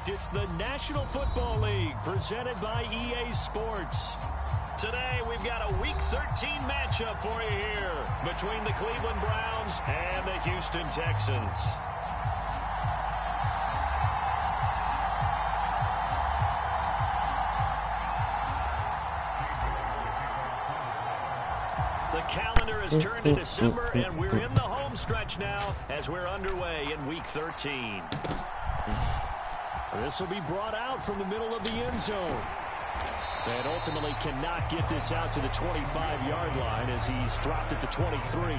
correct. It's the National Football League presented by EA Sports. Today, we've got a Week 13 matchup for you here between the Cleveland Browns and the Houston Texans. The calendar has turned to December, and we're in the home stretch now as we're underway in Week 13. This will be brought out from the middle of the end zone. And ultimately cannot get this out to the 25-yard line as he's dropped at the 23.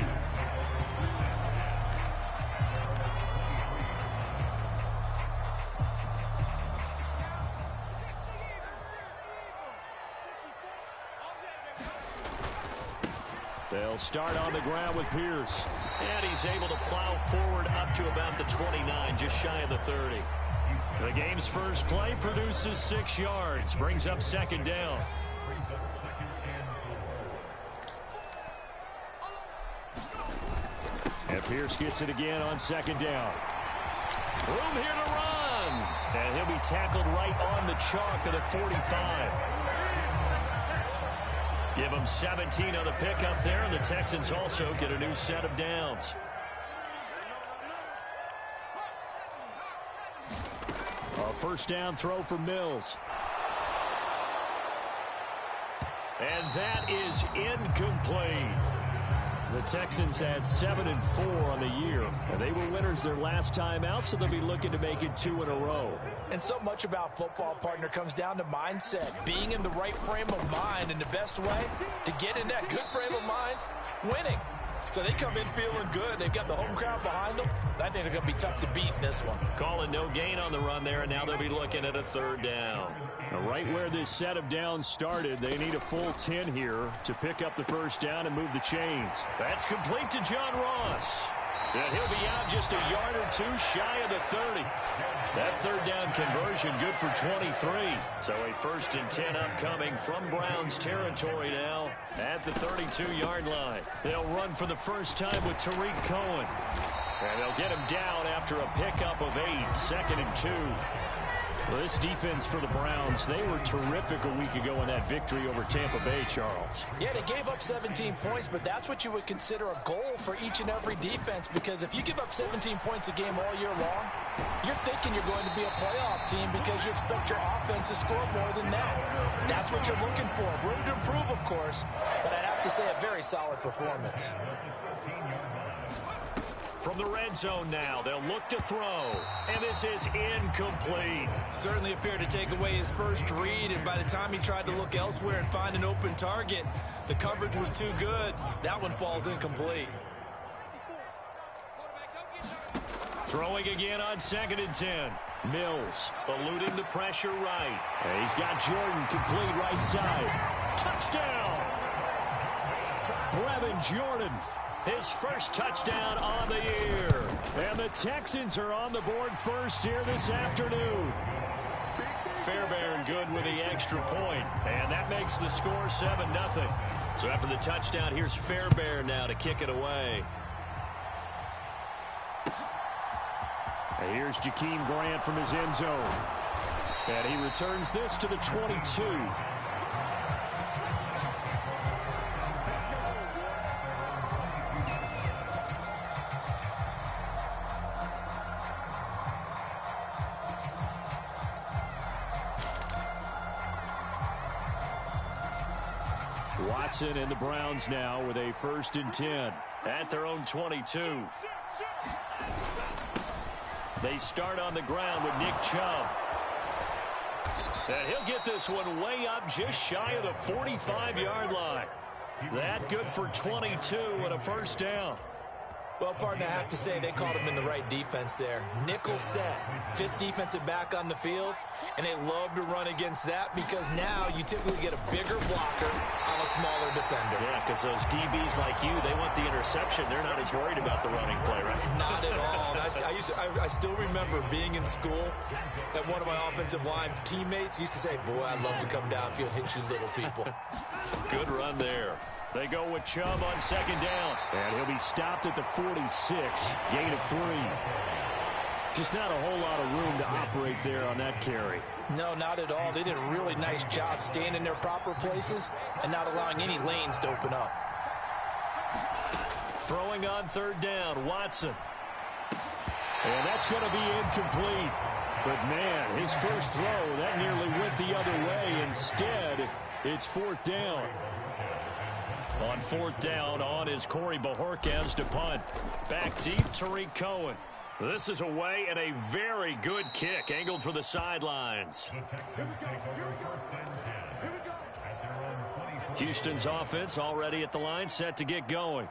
They'll start on the ground with Pierce. And he's able to plow forward up to about the 29, just shy of the 30. The game's first play produces 6 yards, brings up second down. And Pierce gets it again on second down. Room here to run. And he'll be tackled right on the chalk of the 45. Give him 17 on the pickup there, and the Texans also get a new set of downs. A first down throw for Mills. And that is incomplete. The Texans had 7-4 on the year, and they were winners their last time out, so they'll be looking to make it 2 in a row. And so much about football, partner, comes down to mindset, being in the right frame of mind, and the best way to get in that good frame of mind, winning. So they come in feeling good. They've got the home crowd behind them. I think they're going to be tough to beat in this one. Calling no gain on the run there, and now they'll be looking at a third down. Now, right where this set of downs started, they need a full 10 here to pick up the first down and move the chains. That's complete to John Ross. And he'll be out just a yard or two shy of the 30. That third down conversion good for 23. So a first and 10 upcoming from Browns territory now at the 32-yard line. They'll run for the first time with Tariq Cohen. And they'll get him down after a pickup of 8, second and 2. Well, this defense for the Browns, they were terrific a week ago in that victory over Tampa Bay, Charles. Yeah, they gave up 17 points, but that's what you would consider a goal for each and every defense, because if you give up 17 points a game all year long, you're thinking you're going to be a playoff team because you expect your offense to score more than that. That's what you're looking for. Room to improve, of course, but I'd have to say a very solid performance. From the red zone now, they'll look to throw. And this is incomplete. Certainly appeared to take away his first read, and by the time he tried to look elsewhere and find an open target, the coverage was too good. That one falls incomplete. Throwing again on second and 10. Mills eluding the pressure right. And he's got Jordan complete right side. Touchdown! Brevin Jordan. His first touchdown on the year. And the Texans are on the board first here this afternoon. Fairbairn good with the extra point. And that makes the score 7-0. So after the touchdown, here's Fairbairn now to kick it away. And here's Jakeem Grant from his end zone. And he returns this to the 22. Watson and the Browns now with a first and 10 at their own 22. They start on the ground with Nick Chubb. And he'll get this one way up just shy of the 45-yard line. That good for 22 and a first down. Well, partner, I have to say they called him in the right defense there. Nickel set, fifth defensive back on the field, and they love to run against that because now you typically get a bigger blocker on a smaller defender. Yeah, because those DBs like you, they want the interception. They're not as worried about the running play, right? Not at all. I still remember being in school, and one of my offensive line teammates used to say, boy, I'd love to come downfield and hit you little people. Good run there. They go with Chubb on second down. And he'll be stopped at the 46. Gain of 3. Just not a whole lot of room to operate there on that carry. No, not at all. They did a really nice job staying in their proper places and not allowing any lanes to open up. Throwing on third down, Watson. And that's going to be incomplete. But, man, his first throw, that nearly went the other way. Instead, it's fourth down. On fourth down, on is Corey Bojorquez to punt. Back deep, Tariq Cohen. This is away and a very good kick, angled for the sidelines. Houston's offense already at the line, set to get going.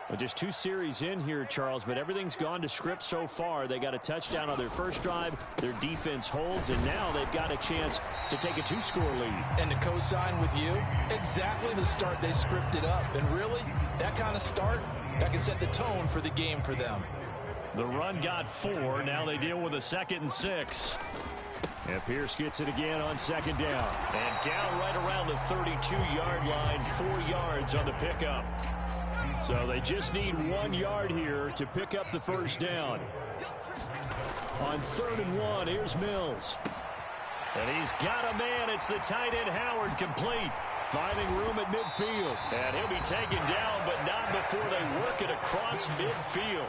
Well, just 2 series in here, Charles, but everything's gone to script so far. They got a touchdown on their first drive. Their defense holds, and now they've got a chance to take a 2-score lead. And to co-sign with you, exactly the start they scripted up. And really, that kind of start, that can set the tone for the game for them. The run got 4. Now they deal with a 2nd and 6. And Pierce gets it again on second down. And down right around the 32-yard line, 4 yards on the pickup. So they just need 1 yard here to pick up the first down. On 3rd and 1, here's Mills. And he's got a man. It's the tight end Howard, complete. Finding room at midfield. And he'll be taken down, but not before they work it across midfield.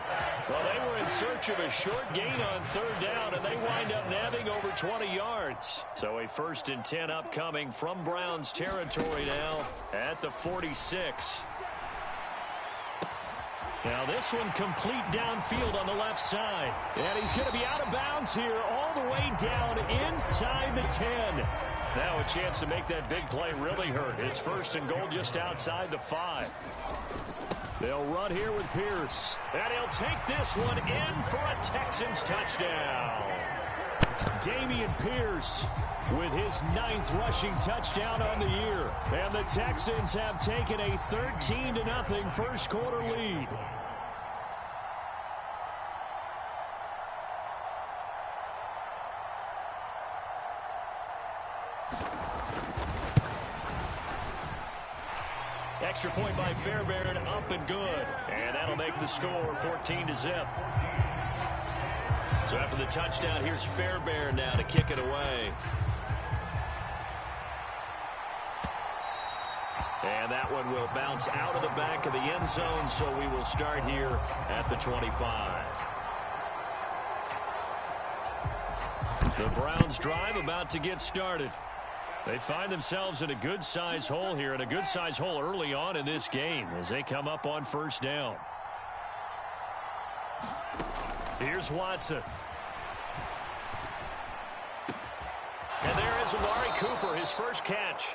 Well, they were in search of a short gain on 3rd down, and they wind up nabbing over 20 yards. So a 1st and 10 upcoming from Browns territory now at the 46. Now this one complete downfield on the left side. And he's going to be out of bounds here all the way down inside the 10. Now a chance to make that big play really hurt. It's 1st and goal just outside the 5. They'll run here with Pierce. And he'll take this one in for a Texans touchdown. Dameon Pierce with his 9th rushing touchdown on the year. And the Texans have taken a 13-0 first quarter lead. Extra point by Fairbairn, up and good. And that'll make the score 14-0. So after the touchdown, here's Fairbairn now to kick it away. And that one will bounce out of the back of the end zone, so we will start here at the 25. The Browns drive about to get started. They find themselves in a good-sized hole here, and a good-sized hole early on in this game as they come up on 1st down. Here's Watson. And there is Amari Cooper, his first catch.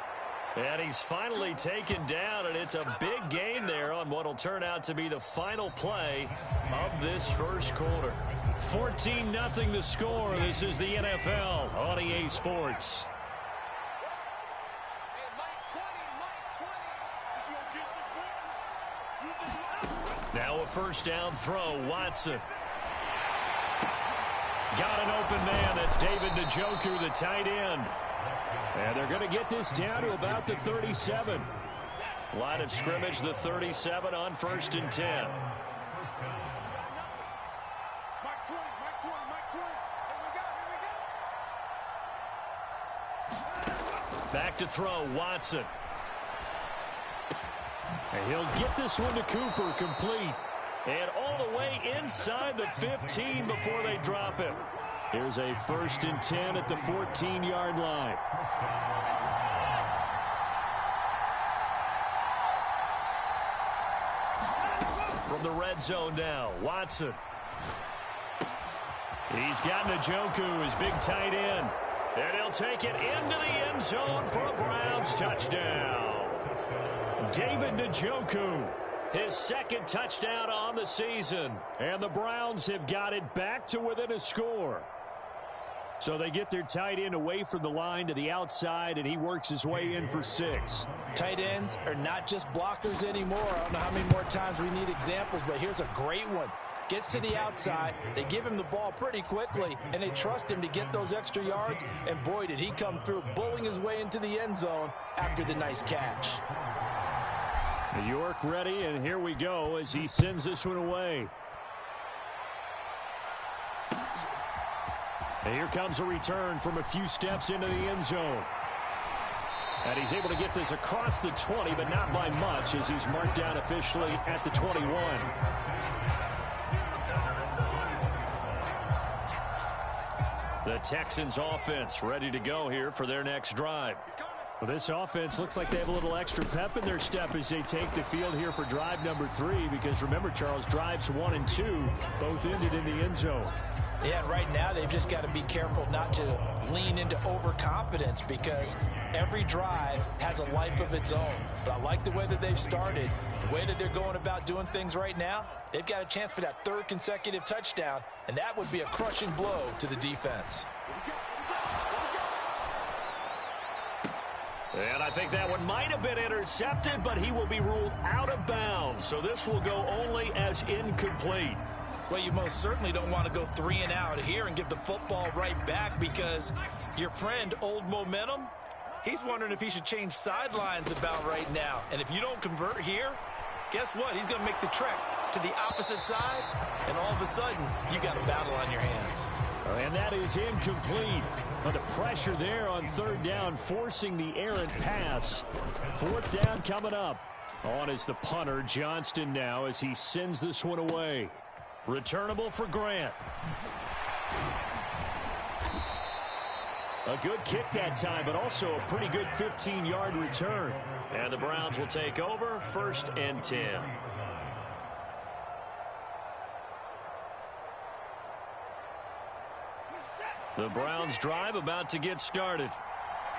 And he's finally taken down, and it's a big gain there on what will turn out to be the final play of this first quarter. 14-0 the score. This is the NFL on EA Sports. Now a 1st down throw, Watson. Got an open man. That's David Njoku, the tight end. And they're going to get this down to about the 37. Line of scrimmage, the 37 on 1st and 10. Back to throw, Watson. And he'll get this one to Cooper, complete. And all the way inside the 15 before they drop him. Here's a 1st and 10 at the 14-yard line. From the red zone now, Watson. He's got Njoku, his big tight end. And he'll take it into the end zone for a Browns touchdown. David Njoku, his 2nd touchdown on the season. And the Browns have got it back to within a score. So they get their tight end away from the line to the outside, and he works his way in for 6. Tight ends are not just blockers anymore. I don't know how many more times we need examples, but here's a great one. Gets to the outside, they give him the ball pretty quickly, and they trust him to get those extra yards, and boy, did he come through, bowling his way into the end zone after the nice catch. York ready, and here we go as he sends this one away. And here comes a return from a few steps into the end zone. And he's able to get this across the 20, but not by much, as he's marked down officially at the 21. The Texans offense ready to go here for their next drive. Well, this offense looks like they have a little extra pep in their step as they take the field here for drive number 3, because remember, Charles, drives 1 and 2 both ended in the end zone. Yeah, and right now they've just got to be careful not to lean into overconfidence, because every drive has a life of its own. But I like the way that they've started, the way that they're going about doing things right now. They've got a chance for that 3rd consecutive touchdown, and that would be a crushing blow to the defense. And I think that one might have been intercepted, but he will be ruled out of bounds. So this will go only as incomplete. Well, you most certainly don't want to go 3 and out here and give the football right back, because your friend, Old Momentum, he's wondering if he should change sidelines about right now. And if you don't convert here, guess what? He's going to make the trek to the opposite side, and all of a sudden, you got a battle on your hands. And that is incomplete. But the pressure there on 3rd down, forcing the errant pass. 4th down coming up. On is the punter, Johnston, now, as he sends this one away. Returnable for Grant. A good kick that time, but also a pretty good 15-yard return. And the Browns will take over, 1st and 10. The Browns drive about to get started.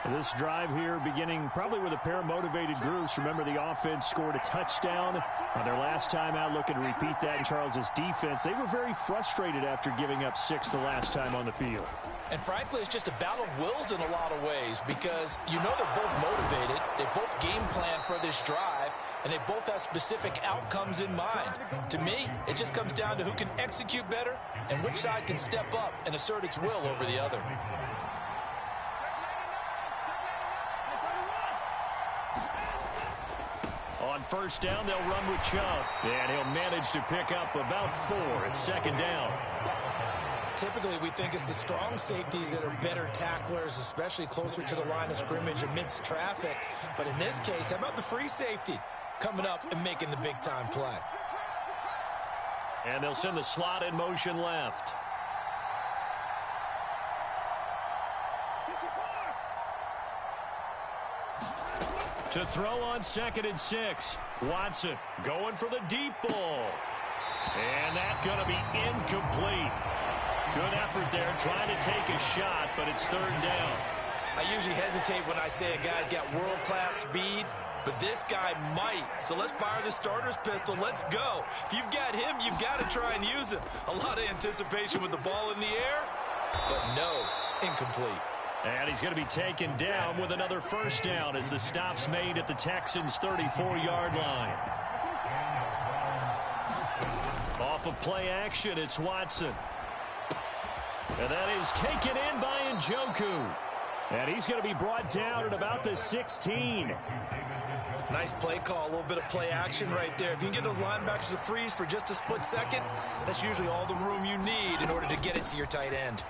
This drive here beginning probably with a pair of motivated groups. Remember, the offense scored a touchdown on their last time out, looking to repeat that in Charles's defense. They were very frustrated after giving up 6 the last time on the field. And frankly, it's just a battle of wills in a lot of ways, because you know they're both motivated. They both game plan for this drive, and they both have specific outcomes in mind. To me, it just comes down to who can execute better and which side can step up and assert its will over the other. On 1st down, they'll run with Chubb, and he'll manage to pick up about 4. It's 2nd down. Typically, we think it's the strong safeties that are better tacklers, especially closer to the line of scrimmage amidst traffic. But in this case, how about the free safety coming up and making the big-time play? And they'll send the slot in motion left. To throw on 2nd and 6. Watson going for the deep ball. And that's going to be incomplete. Good effort there, trying to take a shot, but it's 3rd down. I usually hesitate when I say a guy's got world-class speed, but this guy might. So let's fire the starter's pistol. Let's go. If you've got him, you've got to try and use him. A lot of anticipation with the ball in the air, but no, incomplete. And he's going to be taken down with another 1st down as the stop's made at the Texans' 34-yard line. Off of play action, it's Watson. And that is taken in by Njoku. And he's going to be brought down at about the 16. Nice play call, a little bit of play action right there. If you can get those linebackers to freeze for just a split second, that's usually all the room you need in order to get it to your tight end.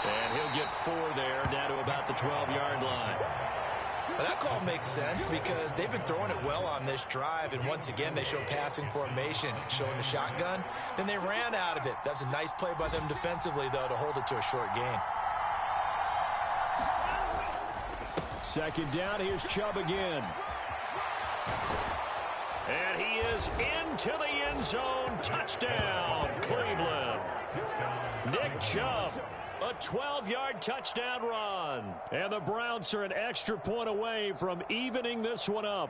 And he'll get 4 there, down to about the 12-yard line. Well, that call makes sense because they've been throwing it well on this drive, and once again they show passing formation, showing the shotgun. Then they ran out of it. That's a nice play by them defensively, though, to hold it to a short gain. 2nd down, here's Chubb again. And he is into the end zone. Touchdown, Cleveland. Nick Chubb. A 12-yard touchdown run. And the Browns are an extra point away from evening this one up.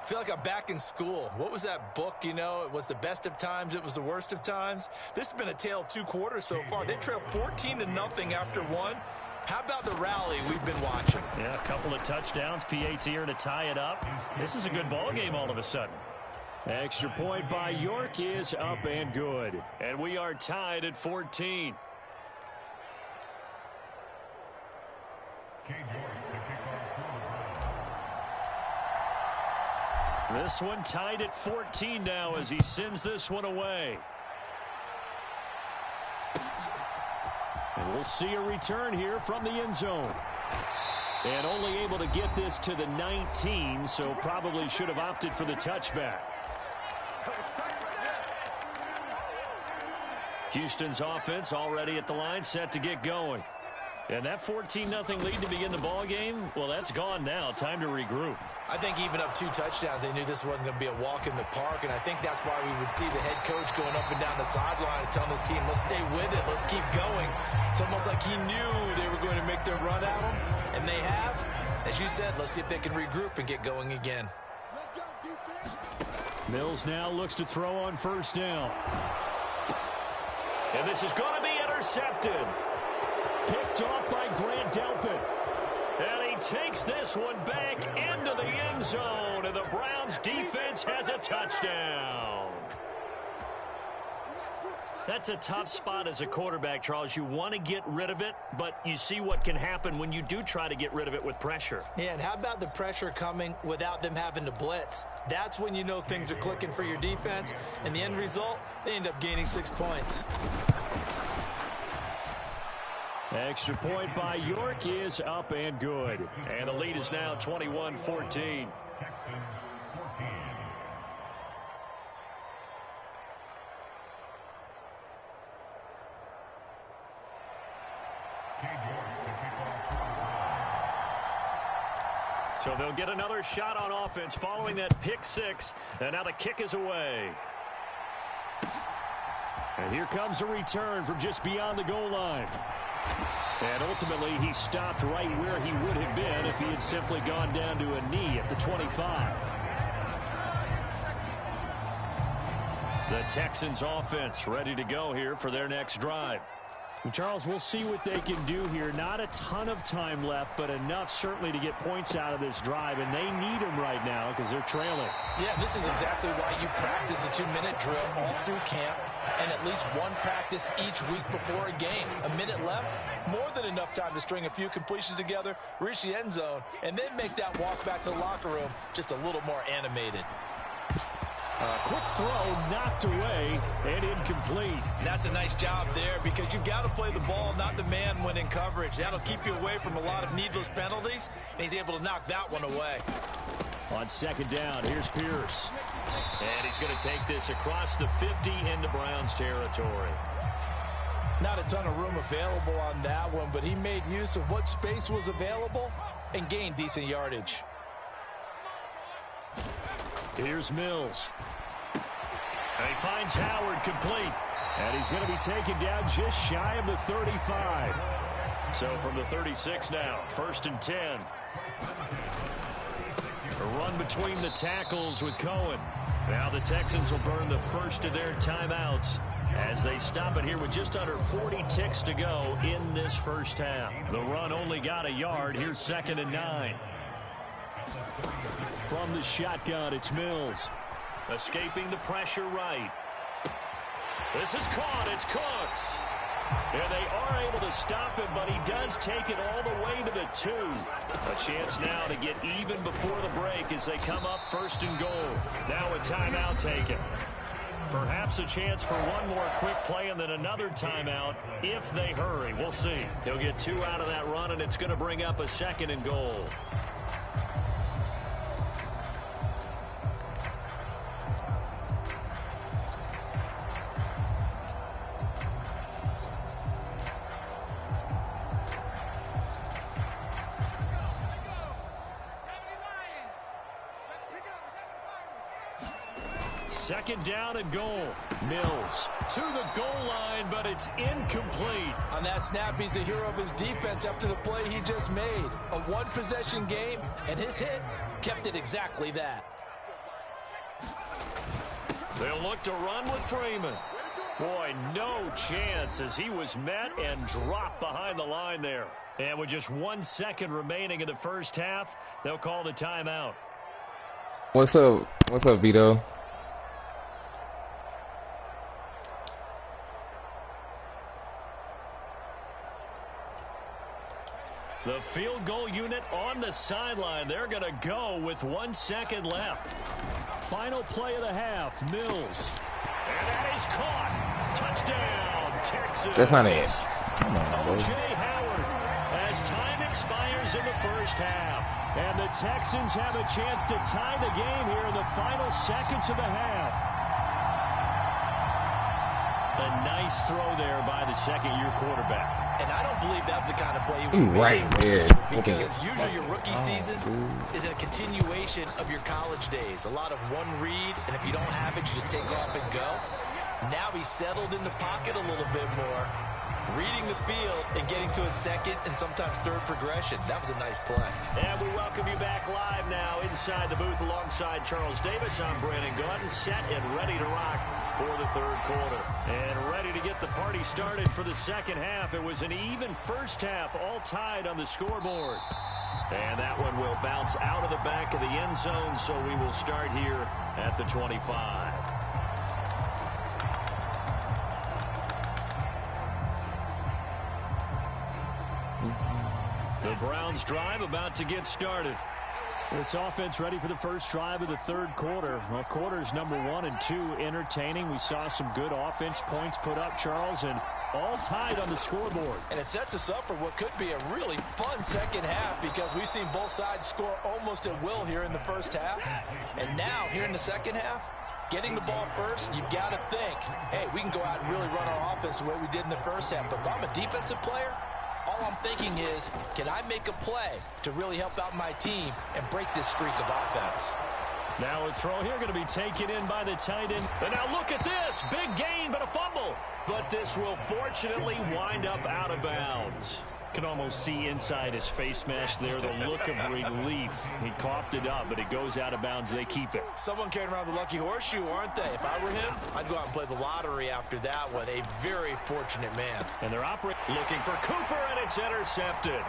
I feel like I'm back in school. What was that book, you know? It was the best of times. It was the worst of times. This has been a tale of 2 quarters so far. They trailed 14-0 after 1. How about the rally we've been watching? Yeah, a couple of touchdowns. PAT here to tie it up. This is a good ball game all of a sudden. Extra point by York is up and good. And we are tied at 14. This one tied at 14 now as he sends this one away. We'll see a return here from the end zone. And only able to get this to the 19, so probably should have opted for the touchback. Houston's offense already at the line, set to get going. And that 14-0 lead to begin the ball game, well, that's gone now. Time to regroup. I think even up 2 touchdowns, they knew this wasn't going to be a walk in the park, and I think that's why we would see the head coach going up and down the sidelines telling his team, let's stay with it, let's keep going. It's almost like he knew they were going to make their run at him, and they have. As you said, let's see if they can regroup and get going again. Mills now looks to throw on first down. And this is going to be intercepted. Picked off by Grant Delpit. And he takes this one back into the end zone. And the Browns defense has a touchdown. That's a tough spot as a quarterback, Charles. You want to get rid of it, but you see what can happen when you do try to get rid of it with pressure. Yeah, and how about the pressure coming without them having to blitz? That's when you know things are clicking for your defense. And the end result, they end up gaining 6 points. Extra point by York is up and good. And the lead is now 21-14. So they'll get another shot on offense following that pick 6. And now the kick is away. And here comes a return from just beyond the goal line. And ultimately, he stopped right where he would have been if he had simply gone down to a knee at the 25. The Texans offense ready to go here for their next drive. And Charles, we'll see what they can do here. Not a ton of time left, but enough certainly to get points out of this drive. And they need them right now because they're trailing. Yeah, this is exactly why you practice a 2-minute drill all through camp and at least one practice each week before a game. A minute left, more than enough time to string a few completions together, reach the end zone, and then make that walk back to the locker room just a little more animated. Quick throw knocked away and incomplete. And that's a nice job there because you've got to play the ball, not the man when in coverage. That'll keep you away from a lot of needless penalties, and he's able to knock that one away. On second down, here's Pierce. And he's going to take this across the 50 into Browns territory. Not a ton of room available on that one, but he made use of what space was available and gained decent yardage. Here's Mills. And he finds Howard complete. And he's going to be taken down just shy of the 35. So from the 36 now, 1st and 10. A run between the tackles with Cohen. Now the Texans will burn the first of their timeouts as they stop it here with just under 40 ticks to go in this first half. The run only got a yard. Here's 2nd and 9. From the shotgun, it's Mills. Escaping the pressure right. This is caught. It's Cooks. And they are able to stop him, but he does take it all the way to the 2. A chance now to get even before the break as they come up 1st and goal. Now a timeout taken. Perhaps a chance for one more quick play and then another timeout if they hurry. We'll see. They'll get 2 out of that run, and it's going to bring up a 2nd and goal. Second down and goal. Mills to the goal line, but it's incomplete. On that snap, he's the hero of his defense after the play he just made. A one-possession game, and his hit kept it exactly that. They'll look to run with Freeman. Boy, no chance as he was met and dropped behind the line there. And with just 1 second remaining in the first half, they'll call the timeout. What's up? What's up, Vito? The field goal unit on the sideline. They're going to go with 1 second left. Final play of the half, Mills. And that is caught. Touchdown, Texas. That's not it. Come on, bro. O.J. Howard as time expires in the first half. And the Texans have a chance to tie the game here in the final seconds of the half. A nice throw there by the second-year quarterback. And I don't believe that was the kind of play you would Right there. because usually your rookie season is a continuation of your college days. A lot of one read, and if you don't have it, you just take off and go. Now he's settled in the pocket a little bit more, reading the field and getting to a second and sometimes third progression. That was a nice play. And we welcome you back live now inside the booth alongside Charles Davis. I'm Brandon Gunn, set and ready to rock for the third quarter. And ready to get the party started for the second half. It was an even first half, all tied on the scoreboard. And that one will bounce out of the back of the end zone, so we will start here at the 25. The Browns drive about to get started. This offense ready for the first drive of the third quarter. Well, quarters number 1 and 2 entertaining. We saw some good offense points put up, Charles, and all tied on the scoreboard. And it sets us up for what could be a really fun second half because we've seen both sides score almost at will here in the first half. And now, here in the second half, getting the ball first, you've got to think, hey, we can go out and really run our offense the way we did in the first half. But if I'm a defensive player, all I'm thinking is, can I make a play to really help out my team and break this streak of offense? Now a throw here going to be taken in by the tight end. And now look at this. Big gain, but a fumble. But this will fortunately wind up out of bounds. Can almost see inside his face mask there the look of relief. He coughed it up, but it goes out of bounds. They keep it. Someone carrying around the lucky horseshoe, aren't they? If I were him, I'd go out and play the lottery after that one. A very fortunate man. And they're operating, looking for Cooper, and it's intercepted.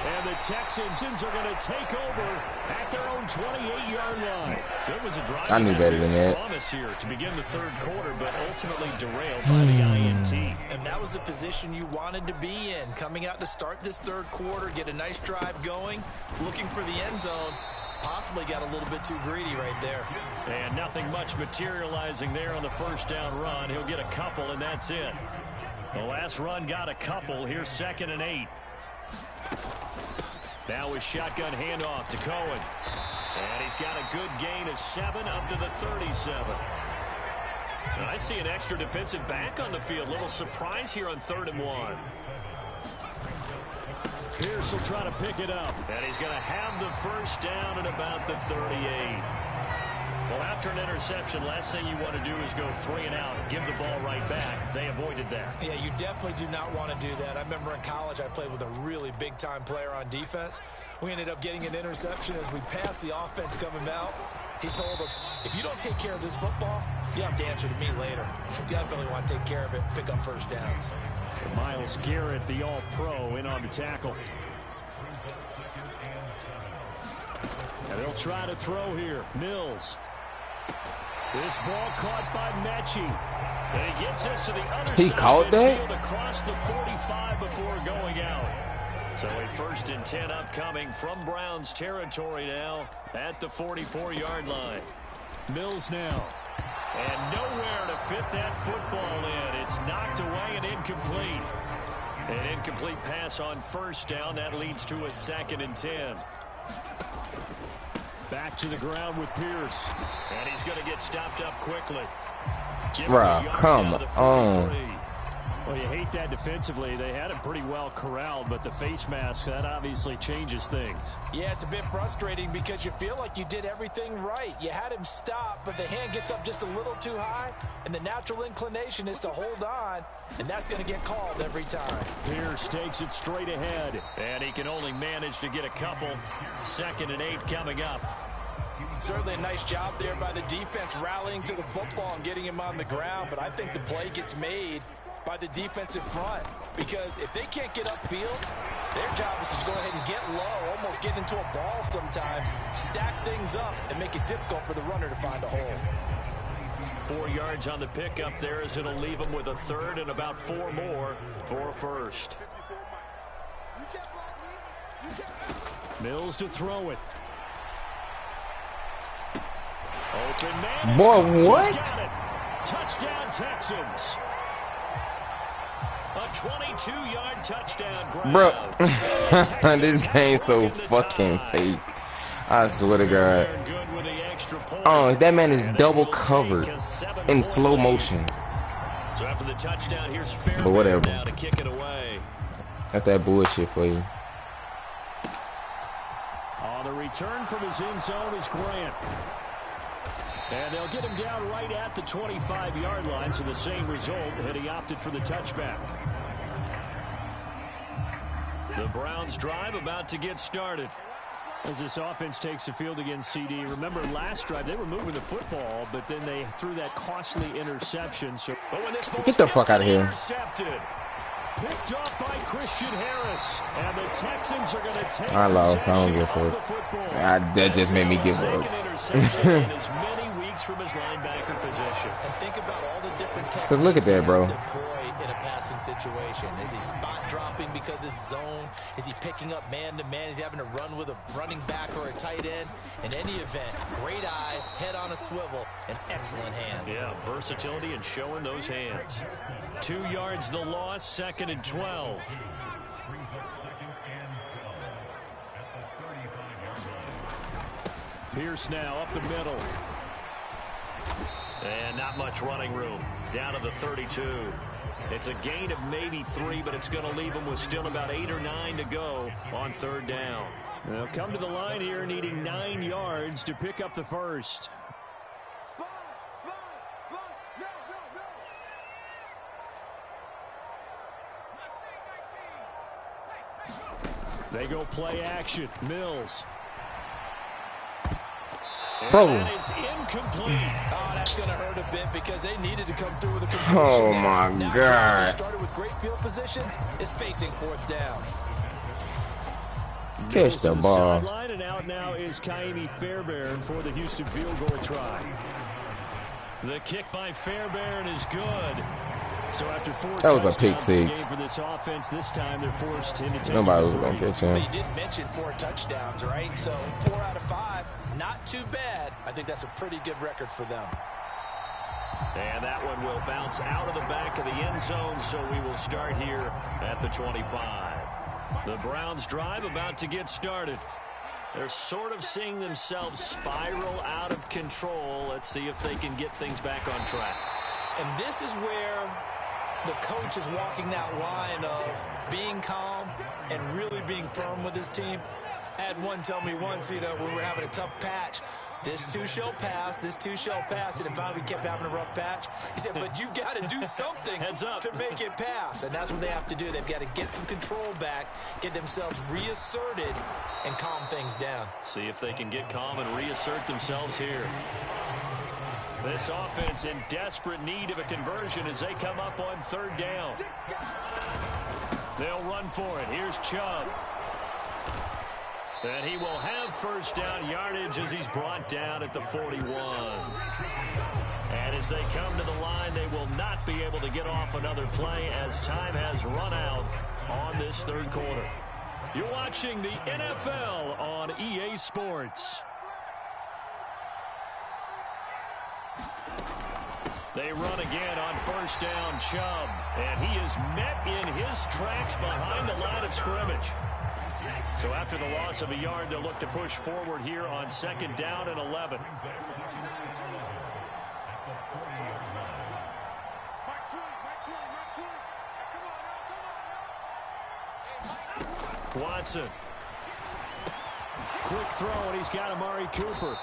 And the Texans are going to take over at their own 28-yard line. So it was a drive. I knew better than that. Promise here to begin the third quarter, but ultimately derailed by the INT. And that was the position you wanted to be in. Coming out to start this third quarter, get a nice drive going, looking for the end zone. Possibly got a little bit too greedy right there. And nothing much materializing there on the first down run. He'll get a couple, and that's it. The last run got a couple. Here's 2nd and 8. Now a shotgun handoff to Cohen. And he's got a good gain of 7 up to the 37. And I see an extra defensive back on the field. Little surprise here on 3rd and 1. Pierce will try to pick it up. And he's going to have the first down at about the 38. Well, after an interception, last thing you want to do is go 3 and out and give the ball right back. They avoided that. Yeah, you definitely do not want to do that. I remember in college I played with a really big-time player on defense. We ended up getting an interception as we passed the offense coming out. He told him, if you don't take care of this football, you have to answer to me later. You definitely want to take care of it, pick up first downs. Myles Garrett, the all-pro, in on the tackle. And they'll try to throw here. Mills. This ball caught by Mechie. And he gets this to the other side. He caught that? Across the 45 before going out. So a 1st and 10 upcoming from Browns territory now at the 44-yard line. Mills now. And nowhere to fit that football in. It's knocked away and incomplete. An incomplete pass on first down. That leads to a 2nd and 10. Back to the ground with Pierce. And he's going to get stopped up quickly. Bruh, come on. Well, you hate that defensively. They had him pretty well corralled, but the face mask, that obviously changes things. Yeah, it's a bit frustrating because you feel like you did everything right. You had him stop, but the hand gets up just a little too high, and the natural inclination is to hold on, and that's going to get called every time. Pierce takes it straight ahead, and he can only manage to get a couple. 2nd and 8 coming up. Certainly a nice job there by the defense rallying to the football and getting him on the ground, but I think the play gets made by the defensive front, because if they can't get upfield, their job is to go ahead and get low, almost get into a ball sometimes, stack things up, and make it difficult for the runner to find a hole. 4 yards on the pickup there as it'll leave him with a 3rd and about 4 more for a 1st. Mills to throw it. Open man. Boy, what? Touchdown Texans. A 22-yard touchdown grab. Bro, this game's so fucking fake. I swear to God. Oh, that man is double covered in slow motion. So after the touchdown, here's But whatever. now to kick it away. That's that bullshit for you. On the return from his end zone is Grant. And they'll get him down right at the 25-yard line, so the same result, and he opted for the touchback. The Browns drive about to get started. As this offense takes the field against CD, remember last drive they were moving the football, but then they threw that costly interception. So, but when this Get the fuck out of here. Intercepted. Picked up by Christian Harris, and the Texans are going to take I lost. I don't give a fuck. That just made me give up. as many weeks from his linebacker position. And think about all the different techniques. Cause look at that, bro. In a passing situation, is he spot dropping because it's zone? Is he picking up man-to-man? Is he having to run with a running back or a tight end? In any event, great eyes, head on a swivel, and excellent hands. Yeah, versatility and showing those hands. 2 yards the loss, 2nd and 12. Pierce now up the middle. And not much running room. Down to the 32. It's a gain of maybe 3, but it's going to leave them with still about 8 or 9 to go on 3rd down. They'll come to the line here needing 9 yards to pick up the first. They go play action. Mills. Bro. That is incomplete. Oh, that's going to hurt a bit because they needed to come through with a completion. Oh my now, God. Started with great field position, is facing 4th down. Catch the ball. Sideline, and out now is Kaimi Fairbairn for the Houston field goal try. The kick by Fairbairn is good. So after 4 That was a pick touchdowns 6. for this offense, this time they're forced into taking Nobody was gonna catch him. But you did mention 4 touchdowns, right? So 4 out of 5, not too bad. I think that's a pretty good record for them. And that one will bounce out of the back of the end zone, so we will start here at the 25. The Browns drive about to get started. They're sort of seeing themselves spiral out of control. Let's see if they can get things back on track. And this is where the coach is walking that line of being calm and really being firm with his team. I had one tell me once, when we're having a tough patch, this too shall pass, this too shall pass, and finally we kept having a rough patch. He said, but you got to do something to make it pass, and that's what they have to do. They've got to get some control back, get themselves reasserted, and calm things down. See if they can get calm and reassert themselves here. This offense in desperate need of a conversion as they come up on 3rd down. They'll run for it. Here's Chubb. And he will have 1st down yardage as he's brought down at the 41. And as they come to the line, they will not be able to get off another play as time has run out on this 3rd quarter. You're watching the NFL on EA Sports. They run again on 1st down, Chubb. And he is met in his tracks behind the line of scrimmage. So after the loss of a yard, they'll look to push forward here on 2nd down and 11. Watson. Quick throw, and he's got Amari Cooper.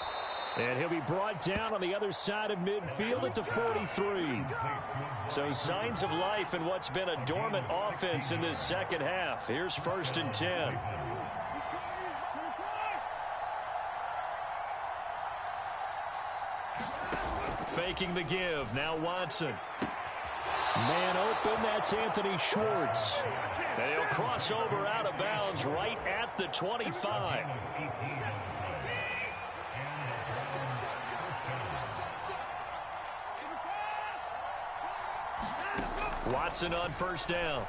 And he'll be brought down on the other side of midfield at the 43. So signs of life in what's been a dormant offense in this 2nd half. Here's 1st and 10. Faking the give. Now Watson. Man open. That's Anthony Schwartz. And he'll cross over out of bounds right at the 25. Watson on 1st down.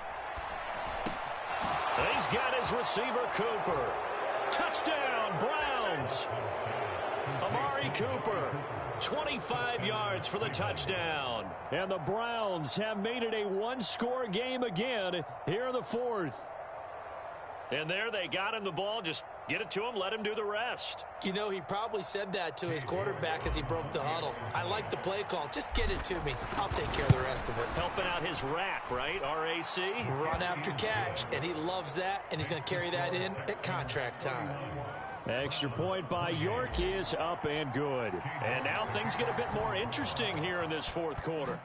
And he's got his receiver, Cooper. Touchdown, Browns. Amari Cooper. 25 yards for the touchdown. And the Browns have made it a one-score game again here in the fourth. And there they got him the ball. Just get it to him, let him do the rest. You know, he probably said that to his quarterback as he broke the huddle. I like the play call. Just get it to me. I'll take care of the rest of it. Helping out his rack, right? R-A-C? Run after catch, and he loves that, and he's going to carry that in at contract time. Extra point by York is up and good. And now things get a bit more interesting here in this fourth quarter.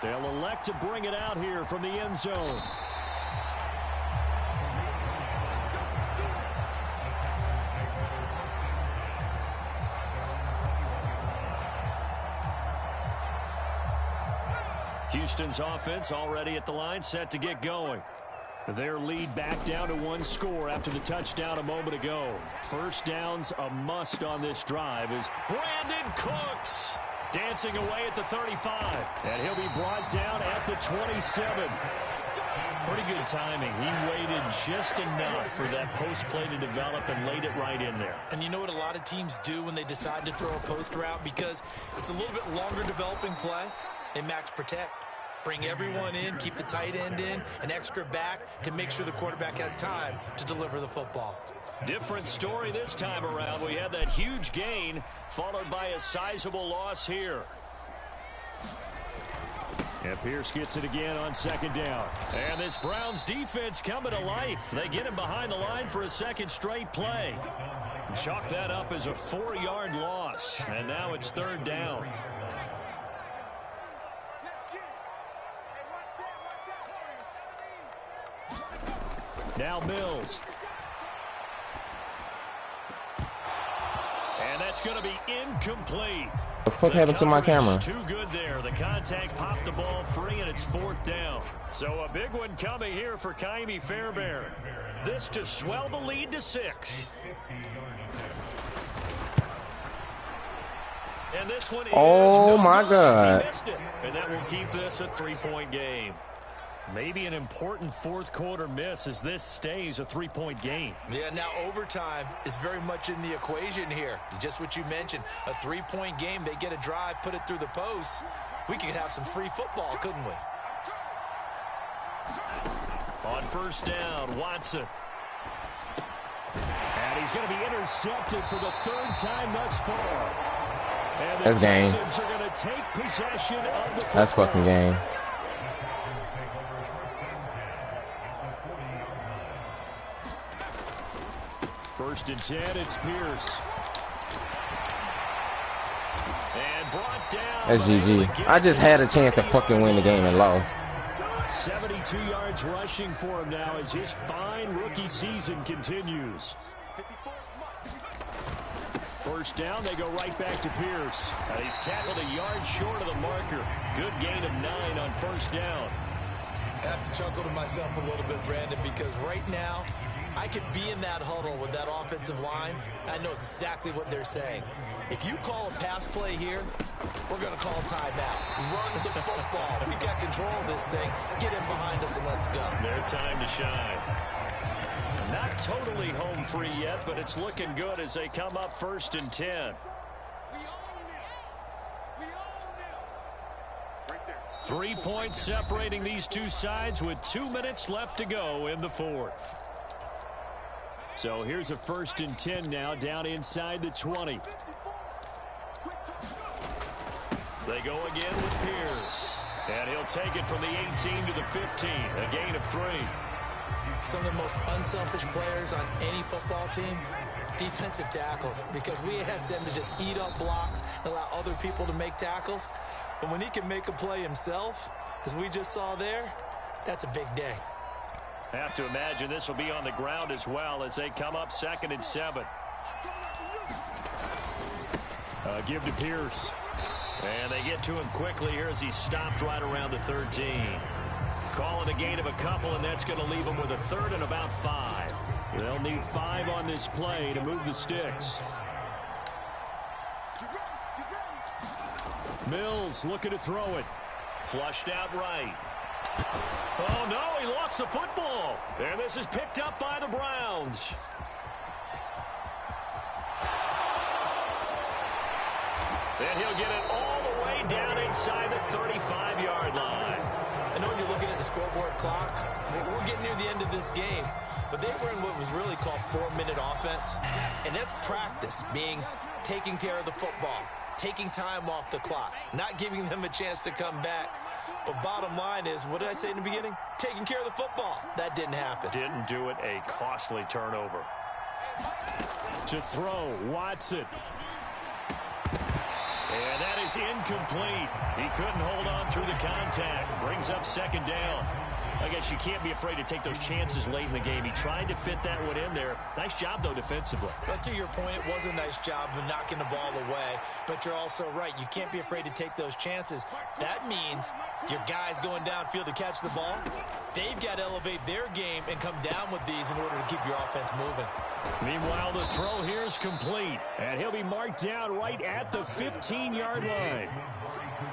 They'll elect to bring it out here from the end zone. Houston's offense already at the line, set to get going. Their lead back down to one score after the touchdown a moment ago. First down's a must on this drive as Brandon Cooks dancing away at the 35. And he'll be brought down at the 27. Pretty good timing. He waited just enough for that post play to develop and laid it right in there. And you know what a lot of teams do when they decide to throw a post route? Because it's a little bit longer developing play, they max protect. Bring everyone in, keep the tight end in, an extra back to make sure the quarterback has time to deliver the football. Different story this time around. We had that huge gain followed by a sizable loss here. And Pierce gets it again on second down. And this Browns defense coming to life. They get him behind the line for a second straight play. Chalk that up as a 4-yard loss. And now it's third down. Now Mills. And that's going to be incomplete. What the fuck happened to my camera? Too good there. The contact popped the ball free, and it's fourth down. So a big one coming here for Kaimi Fairbairn. This to swell the lead to 6. And this one is my God. He missed it. And that will keep this a 3-point game. Maybe an important fourth quarter miss as this stays a 3-point game. Yeah, now overtime is very much in the equation here. Just what you mentioned, a 3-point game. They get a drive, put it through the posts. We could have some free football, couldn't we? On first down, Watson. And he's going to be intercepted for the third time thus far. And the Texans are going to take possession of the football. That's fucking game. First and 10, it's Pierce. And brought down. That's GG. I just had a chance to fucking win the game and lost. 72 yards rushing for him now as his fine rookie season continues. First down, they go right back to Pierce. And he's tackled a yard short of the marker. Good gain of 9 on first down. I have to chuckle to myself a little bit, Brandon, because right now, I could be in that huddle with that offensive line. I know exactly what they're saying. If you call a pass play here, we're going to call timeout. Run the football. We got control of this thing. Get in behind us and let's go. Their time to shine. Not totally home free yet, but it's looking good as they come up first and 10. 3 points separating these two sides with 2 minutes left to go in the fourth. So here's a first and 10 now down inside the 20. They go again with Pierce. And he'll take it from the 18 to the 15. A gain of 3. Some of the most unselfish players on any football team, defensive tackles, because we ask them to just eat up blocks and allow other people to make tackles. But when he can make a play himself, as we just saw there, that's a big day. Have to imagine this will be on the ground as well as they come up second and 7. Give to Pierce. And they get to him quickly here as he stopped right around the 13. Calling a gain of a couple, and that's going to leave them with a third and about 5. They'll need 5 on this play to move the sticks. Mills looking to throw it. Flushed out right. Oh, no, he lost the football. And this is picked up by the Browns. And he'll get it all the way down inside the 35-yard line. I know when you're looking at the scoreboard clock, we're getting near the end of this game, but they were in what was really called 4-minute offense, and that's practice, meaning taking care of the football, taking time off the clock, not giving them a chance to come back. But bottom line is, what did I say in the beginning? Taking care of the football. That didn't happen. Didn't do it. A costly turnover. To throw, Watson. And that is incomplete. He couldn't hold on through the contact. Brings up second down. I guess you can't be afraid to take those chances late in the game. He tried to fit that one in there. Nice job, though, defensively. But to your point, it was a nice job of knocking the ball away. But you're also right. You can't be afraid to take those chances. That means your guys going downfield to catch the ball, they've got to elevate their game and come down with these in order to keep your offense moving. Meanwhile, the throw here is complete. And he'll be marked down right at the 15-yard line.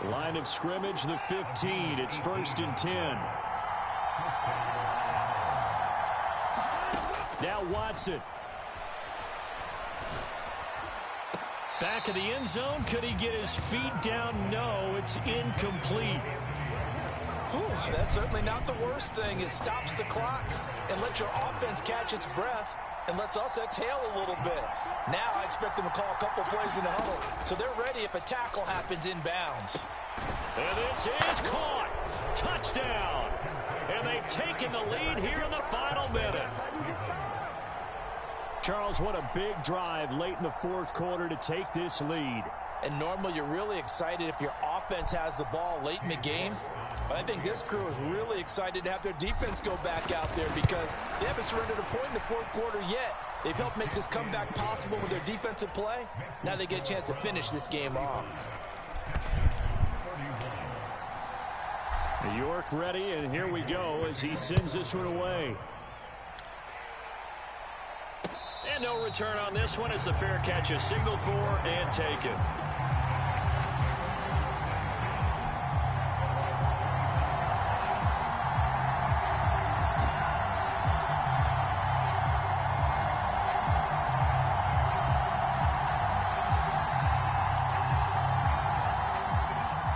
Line of scrimmage, the 15. It's 1st and 10. Now Watson. Back of the end zone. Could he get his feet down? No, it's incomplete. Whew, that's certainly not the worst thing. It stops the clock and lets your offense catch its breath and lets us exhale a little bit. Now I expect them to call a couple plays in the huddle, so they're ready if a tackle happens inbounds. And this is caught. Touchdown. And they've taken the lead here in the final minute. Charles, what a big drive late in the fourth quarter to take this lead. And normally you're really excited if your offense has the ball late in the game. But I think this crew is really excited to have their defense go back out there because they haven't surrendered a point in the fourth quarter yet. They've helped make this comeback possible with their defensive play. Now they get a chance to finish this game off. York ready, and here we go as he sends this one away. And no return on this one as the fair catch is signaled for and taken.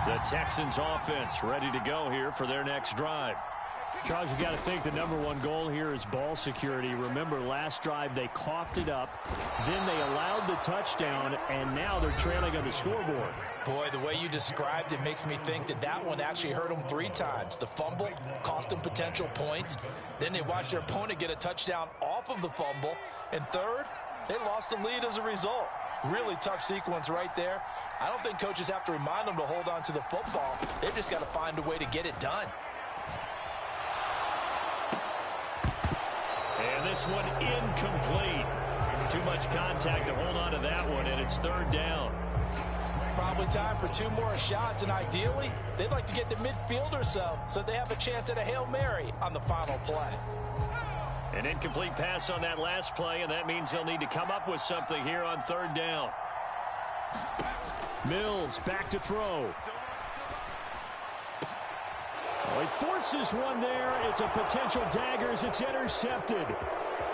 The Texans offense ready to go here for their next drive. Charles, you got to think the #1 goal here is ball security. Remember, last drive they coughed it up, then they allowed the touchdown, and now they're trailing on the scoreboard. Boy, the way you described it makes me think that that one actually hurt them 3 times. The fumble cost them potential points. Then they watched their opponent get a touchdown off of the fumble. And third, they lost the lead as a result. Really tough sequence right there. I don't think coaches have to remind them to hold on to the football. They've just got to find a way to get it done. And this one incomplete. Too much contact to hold on to that one, and it's 3rd down. Probably time for 2 more shots, and ideally, they'd like to get to midfield or so they have a chance at a Hail Mary on the final play. An incomplete pass on that last play, and that means they'll need to come up with something here on 3rd down. Mills back to throw. Oh, he forces one there. It's a potential dagger as it's intercepted.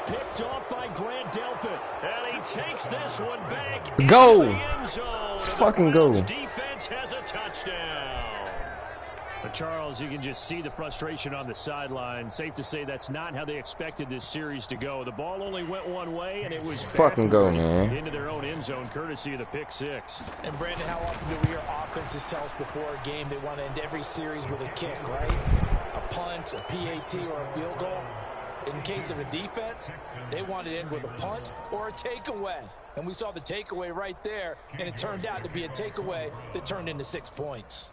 Picked off by Grant Delpit. And he takes this one back. Go! Into the end zone. Let's fucking go. Defense has a touchdown. But Charles, you can just see the frustration on the sideline. Safe to say that's not how they expected this series to go. The ball only went one way, and it was fucking go, man. Into their own end zone, courtesy of the pick 6. And Brandon, how often do we hear offenses tell us before a game they want to end every series with a kick, right? A punt, a PAT, or a field goal. In case of a defense, they want to end with a punt or a takeaway. And we saw the takeaway right there, and it turned out to be a takeaway that turned into 6 points.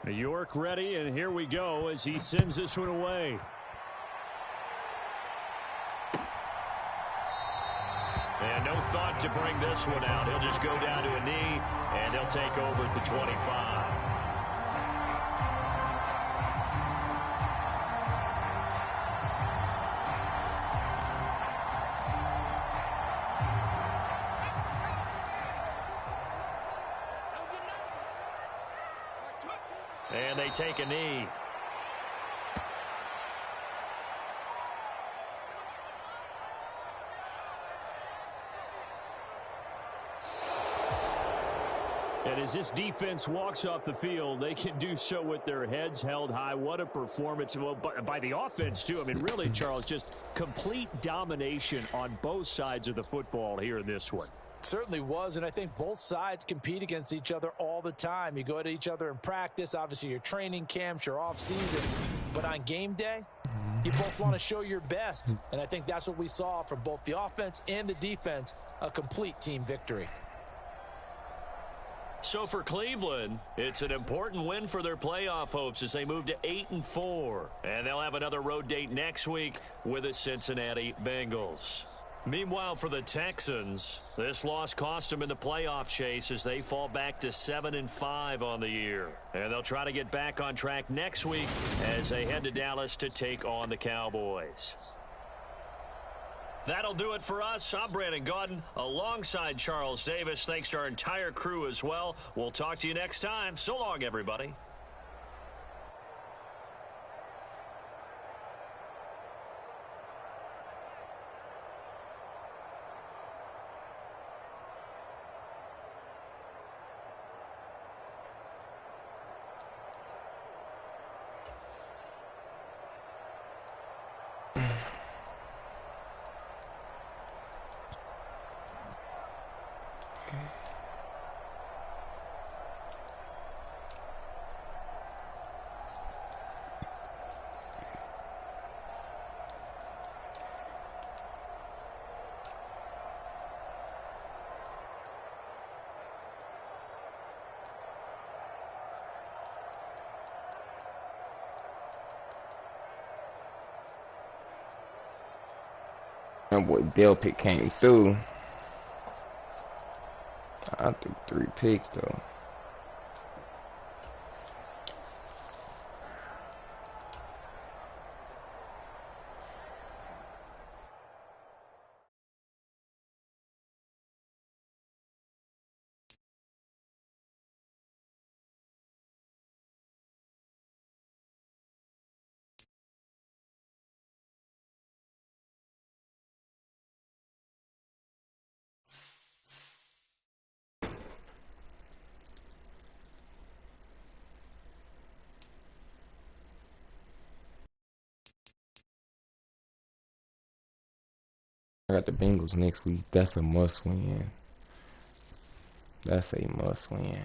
York ready, and here we go as he sends this one away. And no thought to bring this one out. He'll just go down to a knee, and he'll take over at the 25. And they take a knee. And as this defense walks off the field, they can do so with their heads held high. What a performance by the offense, too. I mean, really, Charles, just complete domination on both sides of the football here in this one. Certainly was, and I think both sides compete against each other all the time. You go to each other in practice, obviously your training camps, your off-season, but on game day, you both want to show your best, and I think that's what we saw from both the offense and the defense, a complete team victory. So for Cleveland, it's an important win for their playoff hopes as they move to 8-4. And they'll have another road date next week with the Cincinnati Bengals. Meanwhile, for the Texans, this loss cost them in the playoff chase as they fall back to 7-5 on the year. And they'll try to get back on track next week as they head to Dallas to take on the Cowboys. That'll do it for us. I'm Brandon Gaudin alongside Charles Davis. Thanks to our entire crew as well. We'll talk to you next time. So long, everybody. That boy Dale pick came through. I threw 3 picks though. I got the Bengals next week. That's a must win. That's a must win.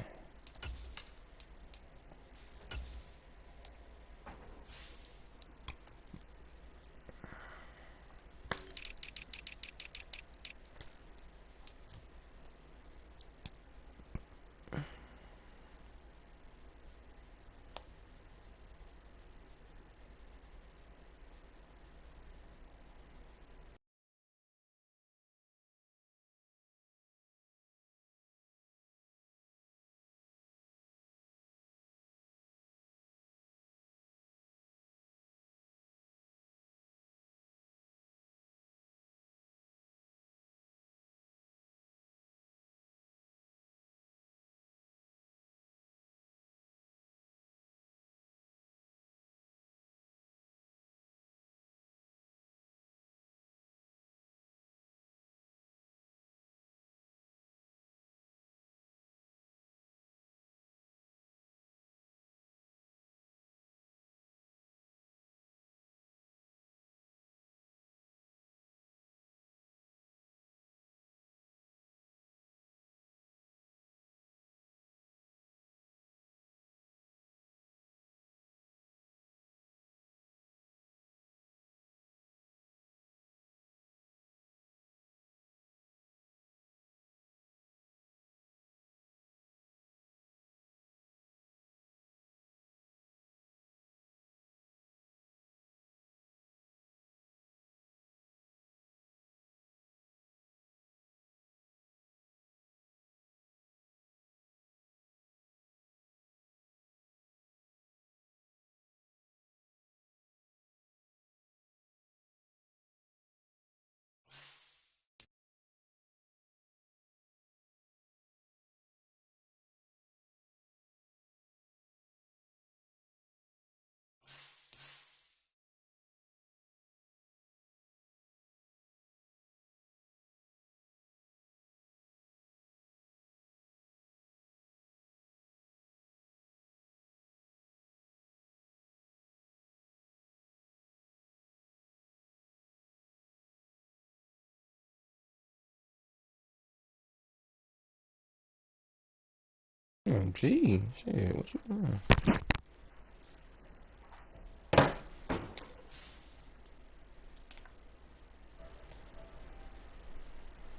Gee, shit, what you doing?